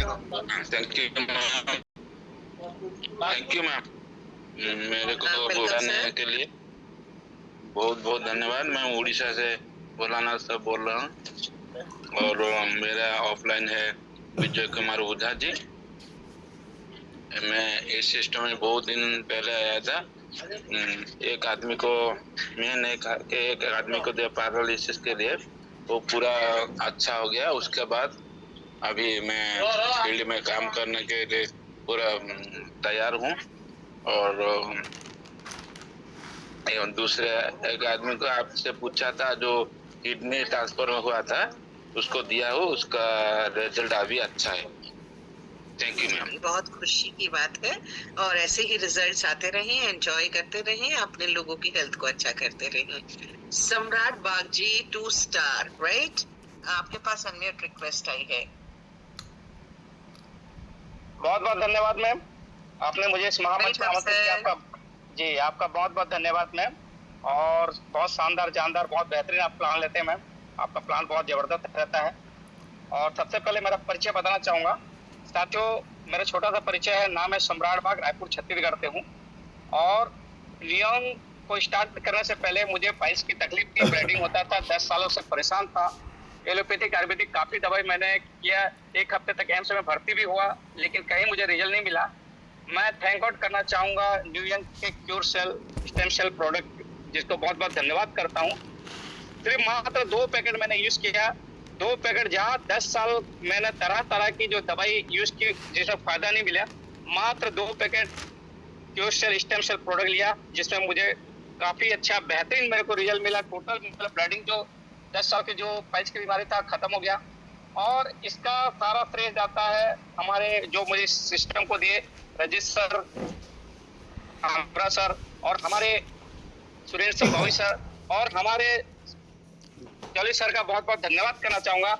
Thank you ma'am, thank you ma'am, मेरे को बुलाने के लिए बहुत बहुत धन्यवाद। मैं उड़ीसा से भोलानाथ साहब बोल रहा हूँ और मेरा ऑफलाइन है विजय कुमार ओझा जी। मैं इस सिस्टम में बहुत दिन पहले आया था। एक आदमी को मैंने एक आदमी को दिया पैरालिसिस के लिए, वो पूरा अच्छा हो गया। उसके बाद अभी मैं फील्ड में काम करने के लिए पूरा तैयार हूँ। और दूसरे एक आदमी को आपसे पूछा था जो किडनी ट्रांसफर हुआ था, उसको दिया हो, उसका रिजल्ट अभी अच्छा है। Thank you ma'am. बहुत खुशी की बात है और ऐसे ही रिजल्ट्स आते रहें, एंजॉय करते रहें, अपने लोगों की हेल्थ को अच्छा करते रहें। सम्राट बागजी 2 स्टार, राइट? आपके पास अनम्यूट रिक्वेस्ट आई है। बहुत बहुत धन्यवाद मैम, आपने मुझे इस महामंच पर आमंत्रित किया। आपका बहुत बहुत धन्यवाद मैम। और बहुत शानदार जानदार बहुत बेहतरीन आप प्लान लेते हैं मैम, आपका प्लान बहुत जबरदस्त रहता है। और सबसे पहले मेरा परिचय बताना चाहूँगा साथियों, मेरा छोटा सा परिचय है। नाम है सम्राट बाग, रायपुर छत्तीसगढ़ से हूँ। और नियम को स्टार्ट करने से पहले मुझे पाइल्स की तकलीफ थी, ब्लीडिंग होता था, 10 सालों से परेशान था। एलोपैथिक आयुर्वेदिक काफी दवाई मैंने किया, 1 हफ्ते तक एम्स में भर्ती भी हुआ, लेकिन कहीं मुझे रिजल्ट नहीं मिला। मैं थैंक गॉड करना चाहूंगा न्यूयंग के cure cell stem cell product, जिसको बहुत बहुत धन्यवाद करता हूँ। सिर्फ मात्र 2 पैकेट मैंने यूज किया, 2 पैकेट, जहाँ 10 साल मैंने तरह तरह की जो दवाई यूज की जिसमें फायदा नहीं मिला, मात्र 2 packet cure cell stem cell product लिया, जिसमें मुझे काफी अच्छा बेहतरीन मेरे को रिजल्ट मिला। टोटल मतलब ब्लीडिंग जो 10 साल की जो पाइल्स की बीमारी था खत्म हो गया। और इसका सारा श्रेय जाता है हमारे जो मुझे सिस्टम को दिए रजित सर, सर और हमारे सुरेंद्र सिंह भावी सर और हमारे जॉली सर का बहुत बहुत धन्यवाद करना चाहूंगा।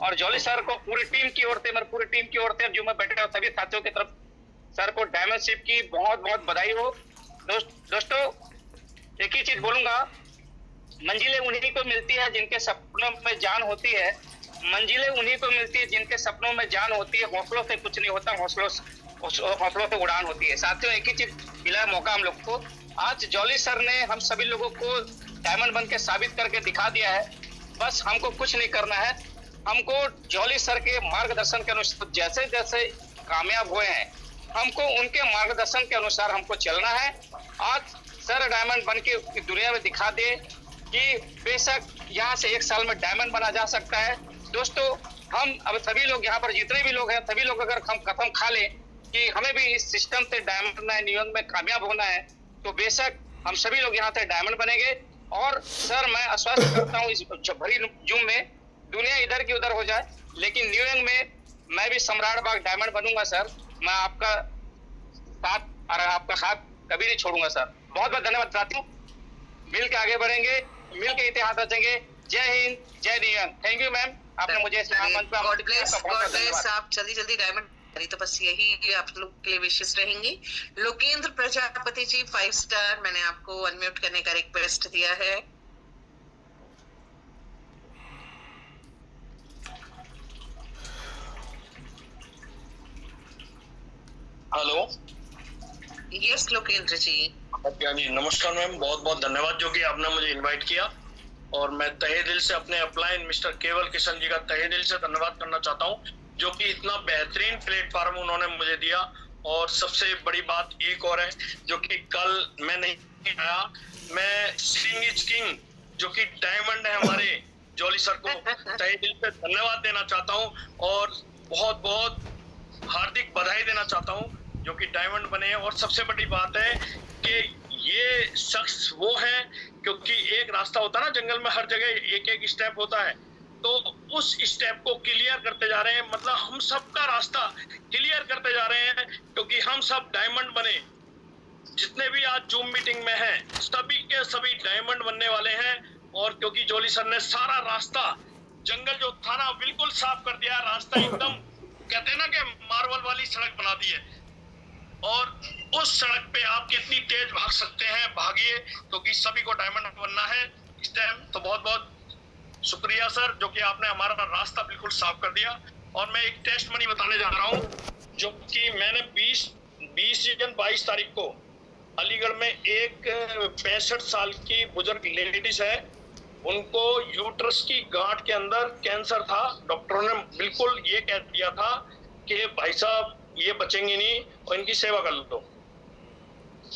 और जॉली सर को पूरी टीम की ओर से, मेरी पूरी टीम की ओर से जो मैं बैठे हुए सभी साथियों की तरफ सर को डायमंड शिप की बहुत बहुत बधाई हो। दोस्तों एक ही चीज बोलूंगा, मंजिलें उन्हीं को मिलती है जिनके सपनों में जान होती है, मंजिलें उन्हीं को मिलती है जिनके सपनों में जान होती है। हौसलों से कुछ नहीं होता, हौसलों से उड़ान होती है। साथियों एक ही चीज मिला मौका हम लोग को, आज जॉली सर ने हम सभी लोगों को डायमंड बन के साबित करके दिखा दिया है। बस हमको कुछ नहीं करना है, हमको जॉली सर के मार्गदर्शन के अनुसार जैसे जैसे कामयाब हुए हैं, हमको उनके मार्गदर्शन के अनुसार हमको चलना है। आज सर डायमंड बन के दुनिया में दिखा दे कि बेशक यहाँ से 1 साल में डायमंड बना जा सकता है। दोस्तों हम अब सभी लोग यहाँ पर जितने भी लोग हैं, सभी लोग अगर हम कसम खा लें कि हमें भी इस सिस्टम से डायमंड बनना है, न्यूयॉर्क में कामयाब होना है, तो बेशक हम सभी लोग यहाँ से डायमंड बनेंगे। और सर मैं आश्वस्त करता हूँ इस भरी जूम में दुनिया इधर की उधर हो जाए, लेकिन न्यूयॉर्क में मैं भी सम्राट बाग डायमंड बनूंगा सर। मैं आपका साथ और आपका हाथ कभी नहीं छोड़ूंगा सर। बहुत बहुत धन्यवाद साथियों, मिल के आगे बढ़ेंगे, मिल के इतिहास रचेंगे। जय हिंद, जय न्यूयॉर्क। थैंक यू मैम, आपने मुझे इस मंच पे गॉड ब्लेस। आप जल्दी जल्दी डायमंड, तो बस यही आप लोग के लिए विशेष रहेंगी। लोकेंद्र प्रजापति जी 5 स्टार, मैंने आपको अनम्यूट करने का रिक्वेस्ट दिया है। हेलो, यस लोकेंद्र जी। नमस्कार मैम, बहुत बहुत धन्यवाद जो कि आपने मुझे इनवाइट किया। और मैं तहे दिल से अपने अपलाइन मिस्टर केवल किशन जी का तहे दिल से धन्यवाद करना चाहता हूँ, जो कि इतना बेहतरीन प्लेटफॉर्म उन्होंने मुझे दिया। और सबसे बड़ी बात एक और है, जो कि कल मैं नहीं आया, मैं सिंग इज किंग जो कि डायमंड है हमारे जॉली सर को तहे दिल से धन्यवाद देना चाहता हूँ और बहुत बहुत हार्दिक बधाई देना चाहता हूँ जो कि डायमंड बने। और सबसे बड़ी बात है कि ये शख्स वो है, क्योंकि एक रास्ता होता है ना जंगल में, हर जगह एक एक स्टेप होता है, तो उस स्टेप को क्लियर करते जा रहे हैं। मतलब हम सबका रास्ता क्लियर करते जा रहे हैं, क्योंकि हम सब डायमंड बने। जितने भी आज जूम मीटिंग में हैं, सभी के सभी डायमंड बनने वाले हैं। और क्योंकि जॉली सर ने सारा रास्ता, जंगल जो था ना, बिल्कुल साफ कर दिया, रास्ता एकदम कहते हैं ना कि मार्बल वाली सड़क बना दी है। और उस सड़क पे आप कितनी तेज भाग सकते हैं, भागिए, क्योंकि सभी को डायमंड बनना है इस टाइम। तो बहुत बहुत शुक्रिया सर, जो कि आपने हमारा रास्ता बिल्कुल साफ कर दिया। और मैं एक टेस्ट मनी बताने जा रहा हूँ, जो कि मैंने 20 जून 22 तारीख को अलीगढ़ में एक 65 साल की बुजुर्ग लेडीज है, उनको यूट्रस की गांठ के अंदर कैंसर था। डॉक्टरों ने बिल्कुल ये कह दिया था कि भाई साहब ये बचेंगे नहीं और इनकी सेवा कर लो।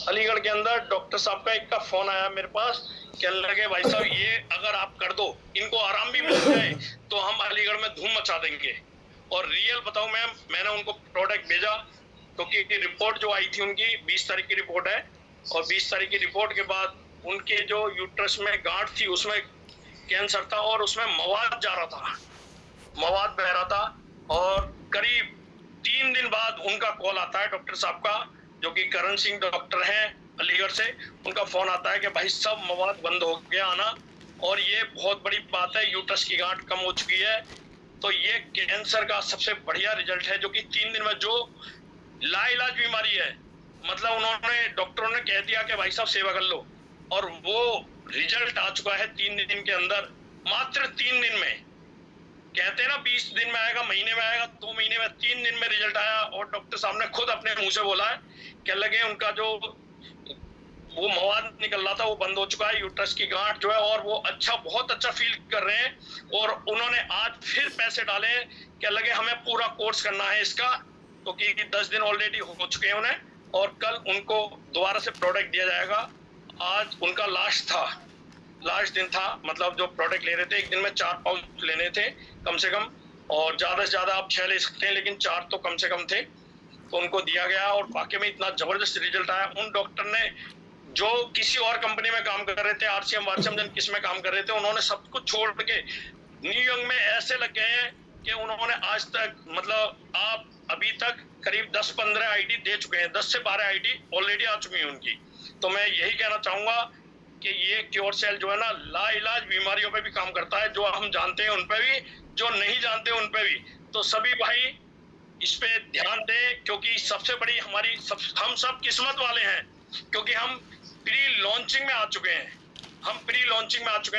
अलीगढ़ के अंदर डॉक्टर साहब का एक का फोन आया मेरे पास, कहने लगे भाई साहब ये अगर आप कर दो, इनको आराम भी मिल जाए तो हम अलीगढ़ में धूम मचा देंगे। और रियल बताऊं मैम, मैंने उनको प्रोडक्ट भेजा, क्योंकि तो रिपोर्ट जो आई थी उनकी 20 तारीख की रिपोर्ट है, और 20 तारीख की रिपोर्ट के बाद उनके जो यूट्रस में गांठ थी उसमें कैंसर था और उसमें मवाद जा रहा था, मवाद बह रहा था। और करीब 3 दिन बाद उनका कॉल आता है डॉक्टर साहब का, जो कि करण सिंह डॉक्टर हैं अलीगढ़ से, उनका फोन आता है कि भाई सब मवाद बंद हो गया आना, और ये बहुत बड़ी बात है, यूट्रस की गांठ कम हो चुकी है। तो ये कैंसर का सबसे बढ़िया रिजल्ट है, जो कि 3 दिन में जो लाइलाज बीमारी है, मतलब उन्होंने डॉक्टरों ने कह दिया कि भाई साहब सेवा कर लो, और वो रिजल्ट आ चुका है 3 दिन के अंदर, मात्र 3 दिन में। कहते हैं ना 20 दिन में आएगा, महीने में आएगा, 2 महीने में, 3 दिन में रिजल्ट आया। और डॉक्टर साहब ने खुद अपने मुंह से बोला है, कह लगे उनका जो वो मवाद निकल रहा था वो बंद हो चुका है, यूट्रस की गांठ जो है, और वो अच्छा, बहुत अच्छा फील कर रहे हैं। और उन्होंने आज फिर पैसे डाले, कह लगे हमें पूरा कोर्स करना है इसका, क्योंकि 10 दिन ऑलरेडी हो चुके हैं उन्हें, और कल उनको दोबारा से प्रोडक्ट दिया जाएगा। आज उनका लास्ट दिन था, मतलब जो प्रोडक्ट ले रहे थे, एक दिन में 4 पाउच लेने थे कम से कम, और ज्यादा से ज्यादा आप 6 ले सकते हैं, लेकिन 4 तो कम से कम थे, तो उनको दिया गया। और वाकई में इतना जबरदस्त रिजल्ट आया। उन डॉक्टर ने जो किसी और कंपनी में काम कर रहे थे, आरसीएम वारसीएम जन किस में काम कर रहे थे, उन्होंने सब कुछ छोड़ के न्यूयॉर्क में ऐसे लग गए हैं कि उन्होंने आज तक, मतलब आप अभी तक करीब 10-15 आईडी दे चुके हैं, 10 से 12 आईडी ऑलरेडी आ चुकी है उनकी। तो मैं यही कहना चाहूंगा कि ये क्योर सेल जो है ना, लाइलाज बीमारियों पे भी काम करता है, जो हम जानते हैं उन पे भी, जो नहीं जानते उन पे भी। तो सभी भाई इस पे ध्यान दें, क्योंकि सबसे बड़ी हम सब किस्मत वाले हैं, क्योंकि हम प्री लॉन्चिंग में आ चुके हैं।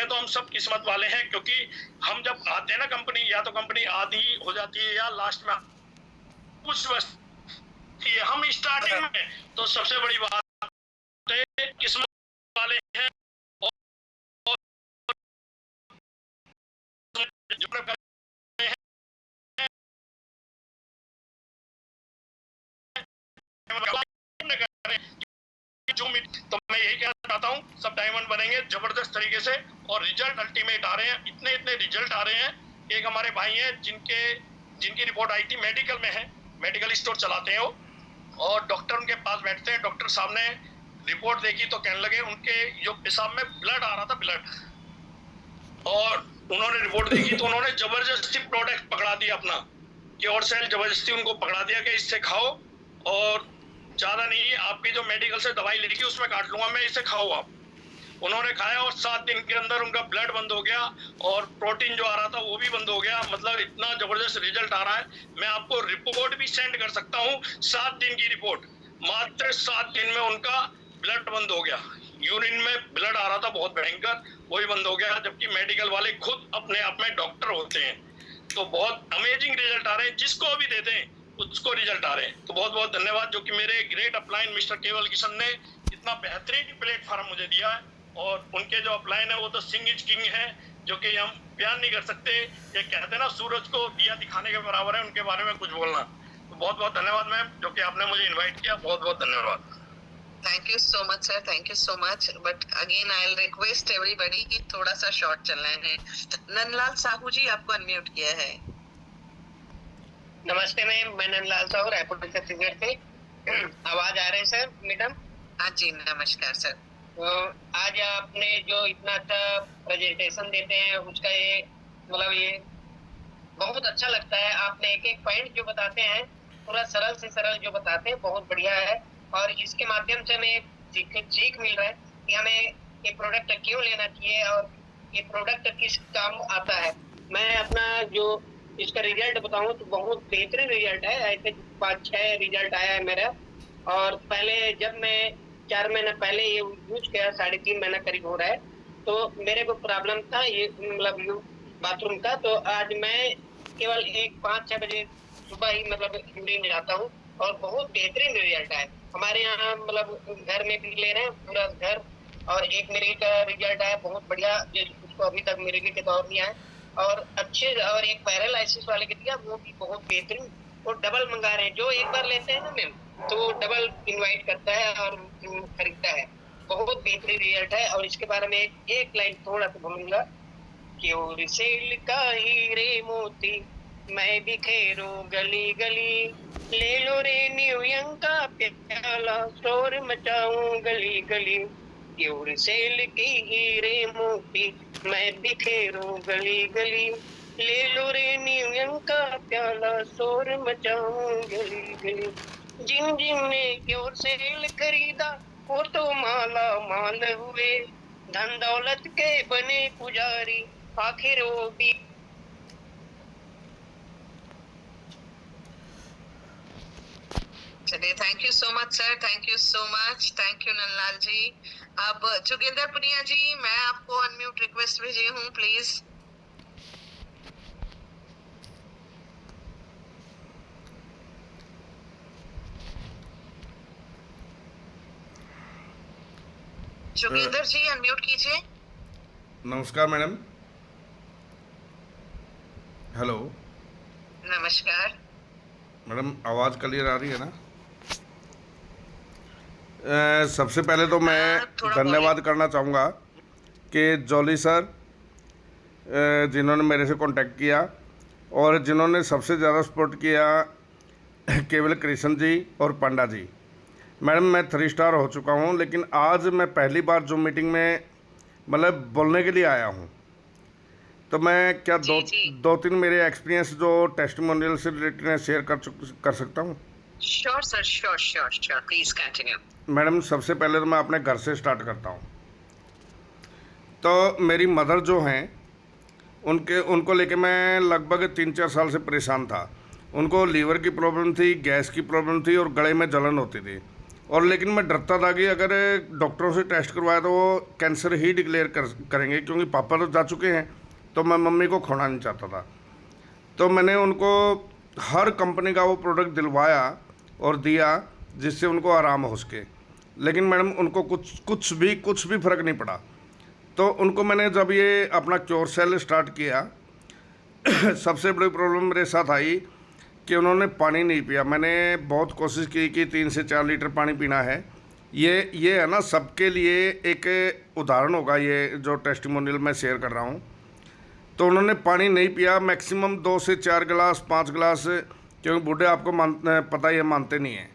तो हम सब किस्मत वाले हैं, क्योंकि हम जब आते हैं ना कंपनी, या तो कंपनी आधी हो जाती है या लास्ट में कुछ हम स्टार्टिंग में, तो सबसे बड़ी बात है किस्मत वाले हैं। और तो मैं यही कहना चाहता हूँ, सब डायमंड बनेंगे जबरदस्त तरीके से, और रिजल्ट अल्टीमेट आ रहे हैं, इतने रिजल्ट आ रहे हैं। एक हमारे भाई हैं जिनकी रिपोर्ट आई थी, मेडिकल में है, मेडिकल स्टोर चलाते हैं वो, और डॉक्टर उनके पास बैठते हैं। डॉक्टर साहब ने रिपोर्ट देखी तो कहने लगे उनके जो पेशाब में ब्लड आ रहा था, ब्लड, और उन्होंने रिपोर्ट देखी तो उन्होंने जबरदस्ती प्रोडक्ट पकड़ा दिया अपना, क्योर सेल जबरदस्ती उनको पकड़ा दिया कि इससे खाओ, और ज्यादा नहीं, आपकी जो मेडिकल से दवाई लेगी उसमें काट लूंगा मैं, इसे खाओ आप। उन्होंने खाया और 7 दिन के अंदर उनका ब्लड बंद हो गया, और प्रोटीन जो आ रहा था वो भी बंद हो गया। मतलब इतना जबरदस्त रिजल्ट आ रहा है, मैं आपको रिपोर्ट भी सेंड कर सकता हूँ, 7 दिन की रिपोर्ट, मात्र 7 दिन में उनका ब्लड बंद हो गया। यूरिन में ब्लड आ रहा था बहुत भयंकर, वो भी बंद हो गया, जबकि मेडिकल वाले खुद अपने आप में डॉक्टर होते हैं। तो बहुत अमेजिंग रिजल्ट आ रहे हैं, जिसको भी देते हैं उसको रिजल्ट आ रहे हैं। तो बहुत बहुत धन्यवाद, जो कि मेरे ग्रेट अपलाइन मिस्टर केवल किशन ने इतना बेहतरीन प्लेटफॉर्म मुझे दिया है। और उनके जो अपलाइन है वो तो सिंग इज किंग है, जो कि हम बयान नहीं कर सकते। ये कहते हैं ना, सूरज को दिया दिखाने के बराबर है उनके बारे में कुछ बोलना। तो बहुत बहुत धन्यवाद मैम, जो कि आपने मुझे इन्वाइट किया, बहुत बहुत धन्यवाद। Thank you so much, sir. Thank you so much. But again, I'll request everybody कि थोड़ा सा शॉर्ट चलना है। नंदलाल साहू जी, आपको अनम्यूट किया है। नमस्ते मैम, मैं नंदलाल साहू, रायपुर छत्तीसगढ़ से। आवाज आ रहे हैं सर मैडम? हाँ जी, नमस्कार सर। तो आज आपने जो इतना अच्छा प्रेजेंटेशन देते हैं, उसका ये मतलब ये बहुत अच्छा लगता है। आपने एक एक पॉइंट जो बताते हैं, पूरा सरल से सरल जो बताते हैं, बहुत बढ़िया है। और इसके माध्यम से हमें सीख मिल रहा है कि हमें ये प्रोडक्ट क्यों लेना चाहिए और ये प्रोडक्ट किस काम आता है। मैं अपना जो इसका रिजल्ट बताऊं तो बहुत बेहतरीन रिजल्ट है। ऐसे 5-6 रिजल्ट आया है मेरा। और पहले जब मैं 4 महीना पहले ये यूज किया, 3.5 महीना करीब हो रहा है, तो मेरे को प्रॉब्लम था ये मतलब बाथरूम का। तो आज मैं केवल 5-6 बजे सुबह ही मतलब यूरिन जाता हूँ और बहुत बेहतरीन रिजल्ट आया। हमारे यहाँ मतलब घर में भी ले रहे हैं पूरा घर, और एक मिर्गी का रिजल्ट आया बहुत बढ़िया, उसको अभी तक मिर्गी के दौर नहीं आया, और अच्छे, और एक पैरालाइसिस वाले के दिया वो भी बहुत बेहतरीन, वो डबल मंगा रहे हैं। जो एक बार लेते हैं ना मैम तो वो डबल इनवाइट करता है और खरीदता है। बहुत बेहतरीन रिजल्ट है। और इसके बारे में एक लाइन थोड़ा सा बोलूंगा कि और सेल का हीरे मोती मैं बिखेरूं गली गली, ले लो रे न्यूयॉर्क का प्याला शोर मचाऊं गली गली, क्यों सेल की हीरे मोती मैं बिखेरूं गली गली, ले लो रे न्यूयॉर्क का प्याला शोर मचाऊं गली गली। जिन जिन ने क्यों सेल खरीदा वो तो माला माल हुए, धन दौलत के बने पुजारी आखिर वो भी। चलिए, thank you so much sir, thank you so much, thank you Nandlal ji. अब जोगिंदर पुनिया जी, मैं आपको अनम्यूट रिक्वेस्ट भेजी हूँ, प्लीज। जोगिंदर जी अनम्यूट कीजिए। नमस्कार मैडम। हेलो नमस्कार। मैडम, आवाज़ क्लियर आ रही है ना? सबसे पहले तो मैं थोड़ा धन्यवाद करना चाहूँगा कि जॉली सर जिन्होंने मेरे से कांटेक्ट किया और जिन्होंने सबसे ज़्यादा सपोर्ट किया केवल कृष्ण जी और पंडा जी। मैडम, मैं 3 स्टार हो चुका हूँ, लेकिन आज मैं पहली बार जो मीटिंग में मतलब बोलने के लिए आया हूँ। तो मैं क्या दो तीन मेरे एक्सपीरियंस जो टेस्टिमोनियल से रिलेटेड है शेयर कर सकता हूँ? Sure sir, sure sure sure, please continue. Madam, सबसे पहले तो मैं अपने घर से स्टार्ट करता हूँ। तो मेरी मदर जो हैं उनको लेके मैं लगभग 3-4 साल से परेशान था। उनको लीवर की प्रॉब्लम थी, गैस की प्रॉब्लम थी और गले में जलन होती थी। और लेकिन मैं डरता था कि अगर डॉक्टरों से टेस्ट करवाया तो वो कैंसर ही डिक्लेयर करेंगे, क्योंकि पापा तो जा चुके हैं, तो मैं मम्मी को खोना नहीं चाहता था। तो मैंने उनको हर कंपनी का वो प्रोडक्ट दिलवाया और दिया जिससे उनको आराम हो सके, लेकिन मैडम उनको कुछ भी फ़र्क नहीं पड़ा। तो उनको मैंने जब ये अपना क्योर सेल स्टार्ट किया सबसे बड़ी प्रॉब्लम मेरे साथ आई कि उन्होंने पानी नहीं पिया। मैंने बहुत कोशिश की कि 3 से 4 लीटर पानी पीना है। ये है ना, सबके लिए एक उदाहरण होगा ये जो टेस्टिमोनियल मैं शेयर कर रहा हूँ। तो उन्होंने पानी नहीं पिया, मैक्सिमम 2 से 4 गिलास 5 गिलास, क्योंकि बूढ़े आपको पता ही है मानते नहीं हैं।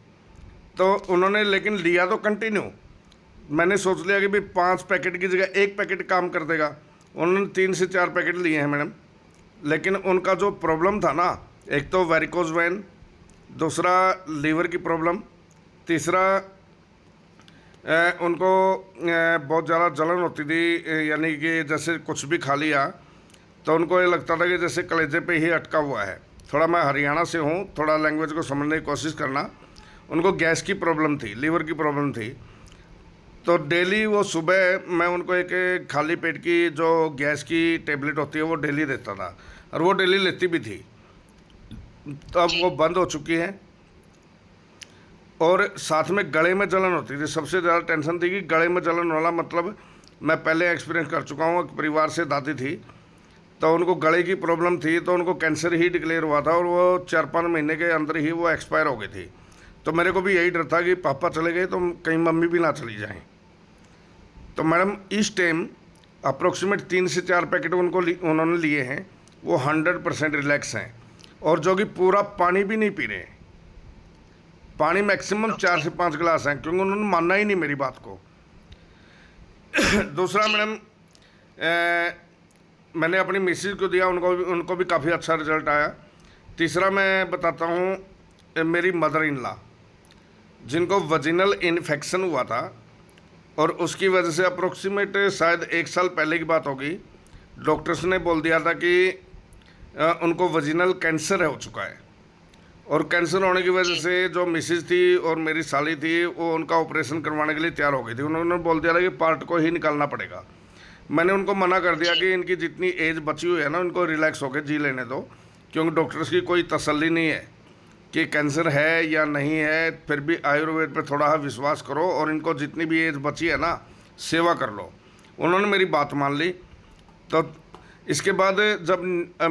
तो उन्होंने लेकिन लिया तो कंटिन्यू। मैंने सोच लिया कि भाई 5 पैकेट की जगह 1 पैकेट काम कर देगा। उन्होंने 3 से 4 पैकेट लिए हैं मैडम। लेकिन उनका जो प्रॉब्लम था ना, एक तो वेरिकोज वेन, दूसरा लीवर की प्रॉब्लम, तीसरा उनको बहुत ज़्यादा जलन होती थी, यानी कि जैसे कुछ भी खा लिया तो उनको ये लगता था कि जैसे कलेजे पे ही अटका हुआ है। थोड़ा मैं हरियाणा से हूँ, थोड़ा लैंग्वेज को समझने की कोशिश करना। उनको गैस की प्रॉब्लम थी, लीवर की प्रॉब्लम थी। तो डेली वो सुबह मैं उनको एक खाली पेट की जो गैस की टेबलेट होती है वो डेली देता था, और वो डेली लेती भी थी। तो अब वो बंद हो चुकी है। और साथ में गले में जलन होती थी। सबसे ज़्यादा टेंशन थी कि गले में जलन वाला, मतलब मैं पहले एक्सपीरियंस कर चुका हूँ। एक परिवार से दादी थी, तो उनको गले की प्रॉब्लम थी, तो उनको कैंसर ही डिक्लेयर हुआ था और वो 4-5 महीने के अंदर ही वो एक्सपायर हो गई थी। तो मेरे को भी यही डर था कि पापा चले गए तो कहीं मम्मी भी ना चली जाएं। तो मैडम इस टाइम अप्रोक्सीमेट 3 से 4 पैकेट उन्होंने लिए हैं। वो 100% रिलैक्स हैं, और जो कि पूरा पानी भी नहीं पी रहे हैं। पानी मैक्सिमम 4 से 5 गिलास हैं, क्योंकि उन्होंने मानना ही नहीं मेरी बात को। दूसरा मैडम, मैंने अपनी मिसेज को दिया, उनको भी काफ़ी अच्छा रिजल्ट आया। तीसरा मैं बताता हूँ, मेरी मदर इन लॉ जिनको वजिनल इन्फेक्शन हुआ था, और उसकी वजह से अप्रोक्सीमेट शायद 1 साल पहले की बात होगी, डॉक्टर्स ने बोल दिया था कि उनको वजिनल कैंसर हो चुका है। और कैंसर होने की वजह से जो मिसेज थी और मेरी साली थी, वो उनका ऑपरेशन करवाने के लिए तैयार हो गई थी। उन्होंने बोल दिया था कि पार्ट को ही निकालना पड़ेगा। मैंने उनको मना कर दिया कि इनकी जितनी एज बची हुई है ना, उनको रिलैक्स होकर जी लेने दो, क्योंकि डॉक्टर्स की कोई तसल्ली नहीं है कि कैंसर है या नहीं है। फिर भी आयुर्वेद पे थोड़ा विश्वास करो और इनको जितनी भी एज बची है ना, सेवा कर लो। उन्होंने मेरी बात मान ली। तो इसके बाद जब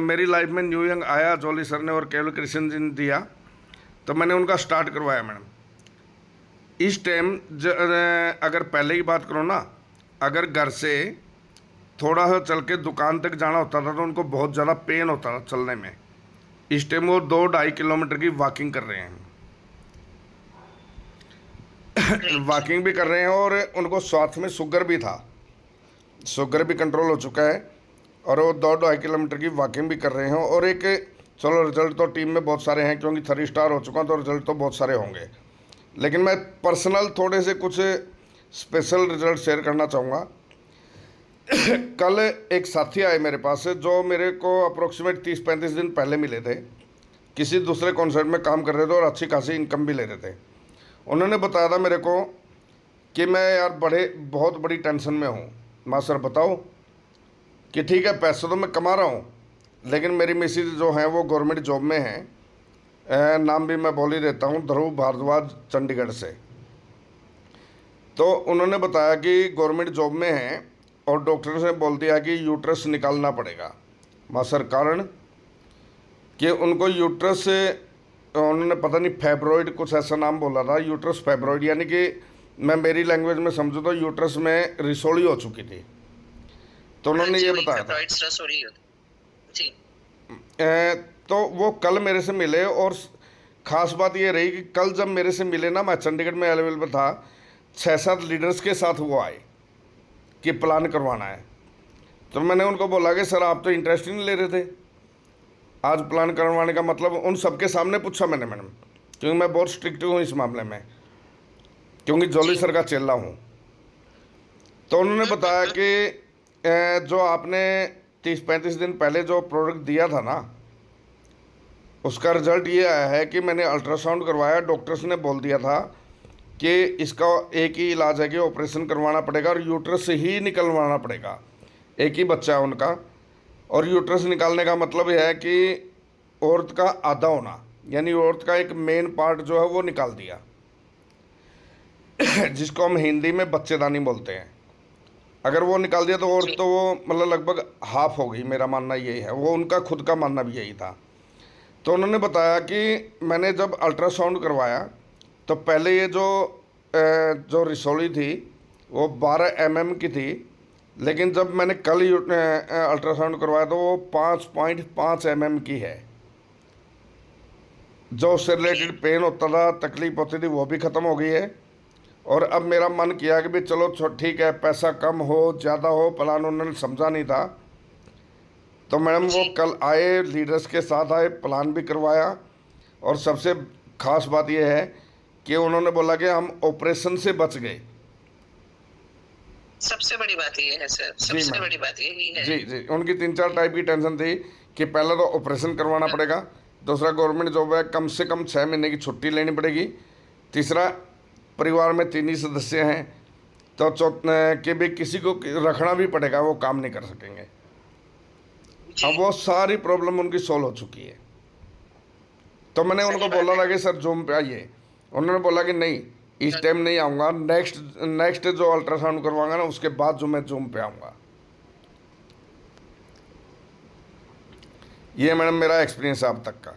मेरी लाइफ में न्यू यंग आया, जॉली सर ने और केवल कृष्ण जी ने दिया, तो मैंने उनका स्टार्ट करवाया मैडम। इस टाइम अगर पहले की बात करो ना, अगर घर से थोड़ा सा चल के दुकान तक जाना होता था तो उनको बहुत ज़्यादा पेन होता था चलने में। इस टाइम वो 2-2.5 किलोमीटर की वॉकिंग कर रहे हैं। वॉकिंग भी कर रहे हैं और उनको साथ में शुगर भी था, शुगर भी कंट्रोल हो चुका है और वो 2-2.5 किलोमीटर की वॉकिंग भी कर रहे हैं। और एक चलो रिजल्ट तो टीम में बहुत सारे हैं, क्योंकि 3 स्टार हो चुका तो रिजल्ट तो बहुत सारे होंगे, लेकिन मैं पर्सनल थोड़े से कुछ स्पेशल रिजल्ट शेयर करना चाहूँगा। कल एक साथी आए मेरे पास जो मेरे को अप्रोक्सीमेट 30-35 दिन पहले मिले थे, किसी दूसरे कॉन्सर्ट में काम कर रहे थे और अच्छी खासी इनकम भी ले रहे थे। उन्होंने बताया था मेरे को कि मैं यार बहुत बड़ी टेंशन में हूँ। माँ सर बताओ कि ठीक है, पैसे तो मैं कमा रहा हूँ, लेकिन मेरी मिसेज जो हैं वो गवर्नमेंट जॉब में हैं, नाम भी मैं बोल ही देता हूँ, ध्रुव भारद्वाज, चंडीगढ़ से। तो उन्होंने बताया कि गवर्नमेंट जॉब में हैं और डॉक्टर ने बोल दिया कि यूट्रस निकालना पड़ेगा। माँ सर कारण कि उनको यूट्रस, उन्होंने पता नहीं फैब्रॉइड कुछ ऐसा नाम बोला था, यूट्रस फैब्रॉइड, यानी कि मैं मेरी लैंग्वेज में समझूँ तो यूट्रस में रिसोली हो चुकी थी। तो उन्होंने ये बताया था। जी। तो वो कल मेरे से मिले और ख़ास बात ये रही कि कल जब मेरे से मिले ना, मैं चंडीगढ़ में अवेलेबल था, 6-7 लीडर्स के साथ वो आए कि प्लान करवाना है। तो मैंने उनको बोला कि सर आप तो इंटरेस्ट ही नहीं ले रहे थे, आज प्लान करवाने का मतलब, उन सबके सामने पूछा मैंने मैडम, क्योंकि मैं बहुत स्ट्रिक्ट हूँ इस मामले में, क्योंकि जॉली सर का चेला हूँ। तो उन्होंने बताया कि जो आपने 30-35 दिन पहले जो प्रोडक्ट दिया था ना, उसका रिजल्ट ये आया है कि मैंने अल्ट्रासाउंड करवाया, डॉक्टर्स ने बोल दिया था कि इसका एक ही इलाज है कि ऑपरेशन करवाना पड़ेगा और यूट्रस से ही निकलवाना पड़ेगा। एक ही बच्चा है उनका, और यूट्रस निकालने का मतलब यह है कि औरत का आधा होना, यानी औरत का एक मेन पार्ट जो है वो निकाल दिया, जिसको हम हिंदी में बच्चेदानी बोलते हैं। अगर वो निकाल दिया तो औरत तो वो मतलब लगभग हाफ हो गई, मेरा मानना यही है, वो उनका खुद का मानना भी यही था। तो उन्होंने बताया कि मैंने जब अल्ट्रासाउंड करवाया तो पहले ये जो रिसोली थी वो 12 mm की थी, लेकिन जब मैंने कल अल्ट्रासाउंड करवाया तो वो 5.5 mm की है। जो उससे रिलेटेड पेन होता था, तकलीफ होती थी, वो भी ख़त्म हो गई है। और अब मेरा मन किया कि भी चलो ठीक है, पैसा कम हो ज़्यादा हो, प्लान उन्होंने समझा नहीं था। तो मैडम वो कल आए, लीडर्स के साथ आए, प्लान भी करवाया। और सबसे ख़ास बात यह है कि उन्होंने बोला कि हम ऑपरेशन से बच गए। सबसे बड़ी बात ये है सर, सबसे बड़ी बात यही है। जी, उनकी 3-4 टाइप की टेंशन थी कि पहला तो ऑपरेशन करवाना पड़ेगा, दूसरा गवर्नमेंट जॉब है, कम से कम 6 महीने की छुट्टी लेनी पड़ेगी, तीसरा परिवार में 3 ही सदस्य हैं, तो चौथा कि भी किसी को रखना भी पड़ेगा, वो काम नहीं कर सकेंगे। अब वो सारी प्रॉब्लम उनकी सॉल्व हो चुकी है। तो मैंने उनको बोला था कि सर जूम पे आइए। उन्होंने बोला कि नहीं, इस टाइम नहीं आऊँगा, नेक्स्ट जो अल्ट्रासाउंड करवाऊंगा ना उसके बाद जो मैं जूम पे आऊँगा। ये मैडम मेरा एक्सपीरियंस अब तक का।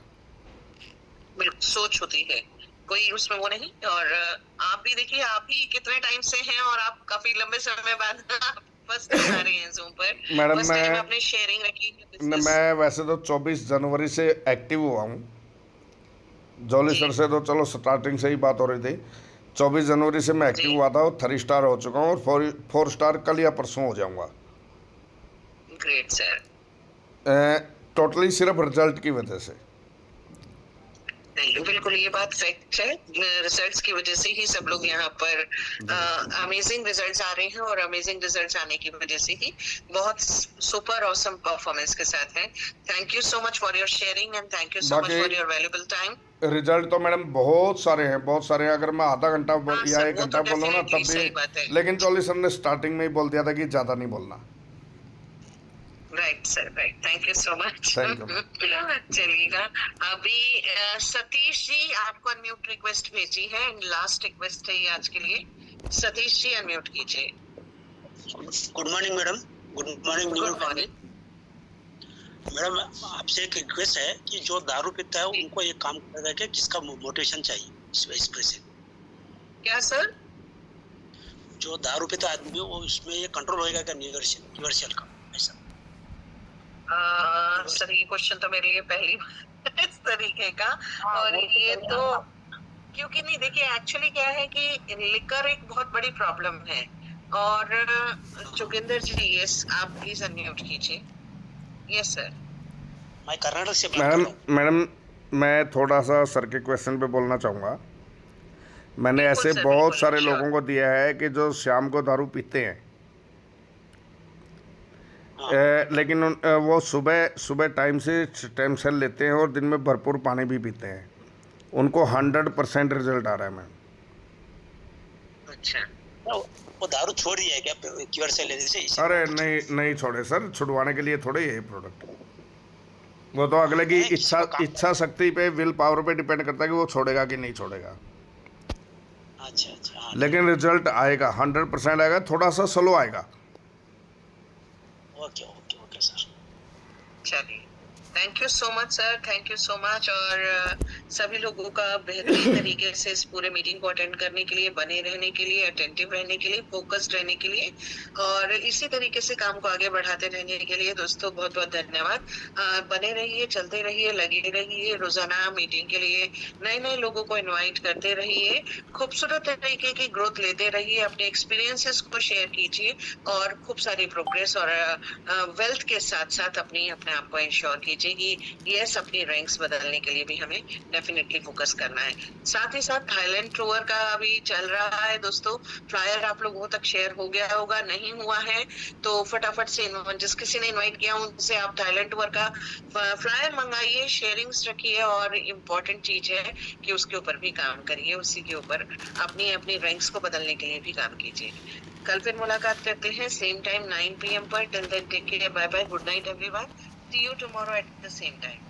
बिल्कुल सोच होती है, कोई उसमें वो नहीं। और आप भी देखिए, आप ही कितने टाइम से हैं और आप काफी लंबे समय बाद फर्स्ट टाइम आ रहे हैं जूम पर। मैडम मैं अपने शेयरिंग रखी है। मैं वैसे तो 24 जनवरी से एक्टिव हुआ हूँ। जॉली सर से तो चलो स्टार्टिंग से ही बात हो रही थी। 24 जनवरी से मैं एक्टिव हुआ था और 3 स्टार हो चुका हूँ और 4 स्टार कल या परसों हो जाऊँगा। Great sir. टोटली सिर्फ रिजल्ट की वजह से। बिल्कुल ये बात फैक्ट है, रिजल्ट्स की वजह से ही सब लोग यहाँ पर अमेजिंग रिजल्ट्स आ रहे हैं, और अमेजिंग रिजल्ट्स आने की वजह से ही बहुत सुपर ऑसम परफॉर्मेंस के साथ हैं। Thank you so much for your sharing and thank you so much for your valuable time. Result तो मैडम बहुत सारे हैं, बहुत सारे हैं। अगर मैं आधा घंटा या 1 घंटा बोलूँ ना तब भी, लेकिन जॉली सर ने स्टार्टिंग में ही बोल दिया था कि ज़्यादा नहीं बोलना। Right sir, right, thank you so much. Thank you. चलिएगा, अभी सतीश जी आपको अनम्यूट रिक्वेस्ट भेजी है, लास्ट रिक्वेस्ट है ये आज के लिए। सतीश जी अनम्यूट कीजिए। Good morning madam. Good morning. Good morning. Madam आपसे एक रिक्वेस्ट है कि जो दारू पीता है उनको ये काम करेगा कि किसका मोटिवेशन चाहिए इस से। क्या सर? जो दारू पीता आदमी वो उसमें ये कंट्रोल होएगा क्या यूनिवर्सल का ऐसा? सर ये क्वेश्चन तो मेरे लिए पहली बार इस तरीके का, और ये तो क्योंकि नहीं, देखिए एक्चुअली क्या है कि लिकर एक बहुत बड़ी प्रॉब्लम है। और जोगिंदर जी, यस आप प्लीज अनम्यूट कीजिए। Yes sir. मैं कर्नाटक से बात कर रहा हूँ। मैडम मैं थोड़ा सा सर के क्वेश्चन पे बोलना चाहूँगा। मैंने बिल्कुल ऐसे सर, बहुत बिल्कुल, सारे श्योर। लोगों को दिया है कि जो शाम को दारू पीते हैं, लेकिन वो सुबह टाइम से लेते हैं और दिन में भरपूर पानी भी पीते हैं। उनको 100% रिजल्ट आ रहा है मैम। अच्छा, वो दारू छोड़ दिया है क्या क्यूर से लेने से? अरे नहीं छोड़े सर, छुड़वाने के लिए थोड़े ये प्रोडक्ट। वो तो अगले की इच्छा शक्ति पे, विल पावर पे डिपेंड करता है कि वो छोड़ेगा कि नहीं छोड़ेगा। अच्छा हाँ। लेकिन रिजल्ट आएगा, 100% आएगा, थोड़ा सा स्लो आएगा। Okay sir. चलिए, thank you so much sir, thank you so much. और सभी लोगों का बेहतरीन तरीके से इस पूरे मीटिंग को अटेंड करने के लिए, बने रहने के लिए, अटेंटिव रहने के लिए, फोकस्ड रहने के लिए, और इसी तरीके से काम को आगे बढ़ाते रहने के लिए दोस्तों बहुत बहुत धन्यवाद। बने रहिए, चलते रहिए, लगे रहिए, रोजाना मीटिंग के लिए नए लोगों को इन्वाइट करते रहिए, खूबसूरत तरीके की ग्रोथ लेते रहिए, अपने एक्सपीरियंसेस को शेयर कीजिए, और खूब सारी प्रोग्रेस और वेल्थ के साथ साथ अपने आप को इंश्योर कीजिए कि यस, अपनी रैंक्स बदलने के लिए भी हमें डेफिनेटली फोकस करना है। साथ ही साथ थाईलैंड टूर का अभी चल रहा है दोस्तों, फ्लायर आप लोगों तक शेयर हो गया होगा, नहीं हुआ है तो फटाफट से जिस किसी ने इनवाइट किया उनसे आप थाईलैंड टूर का फ्लायर मंगाइए, शेयरिंग्स रखिए, और इम्पोर्टेंट चीज है कि उसके ऊपर भी काम करिए, उसी के ऊपर अपनी रैंक्स को बदलने के लिए भी काम कीजिए। कल फिर मुलाकात करते हैं सेम टाइम 9 PM पर। Till then take care, bye bye, good night everyone, see you tomorrow at the same time.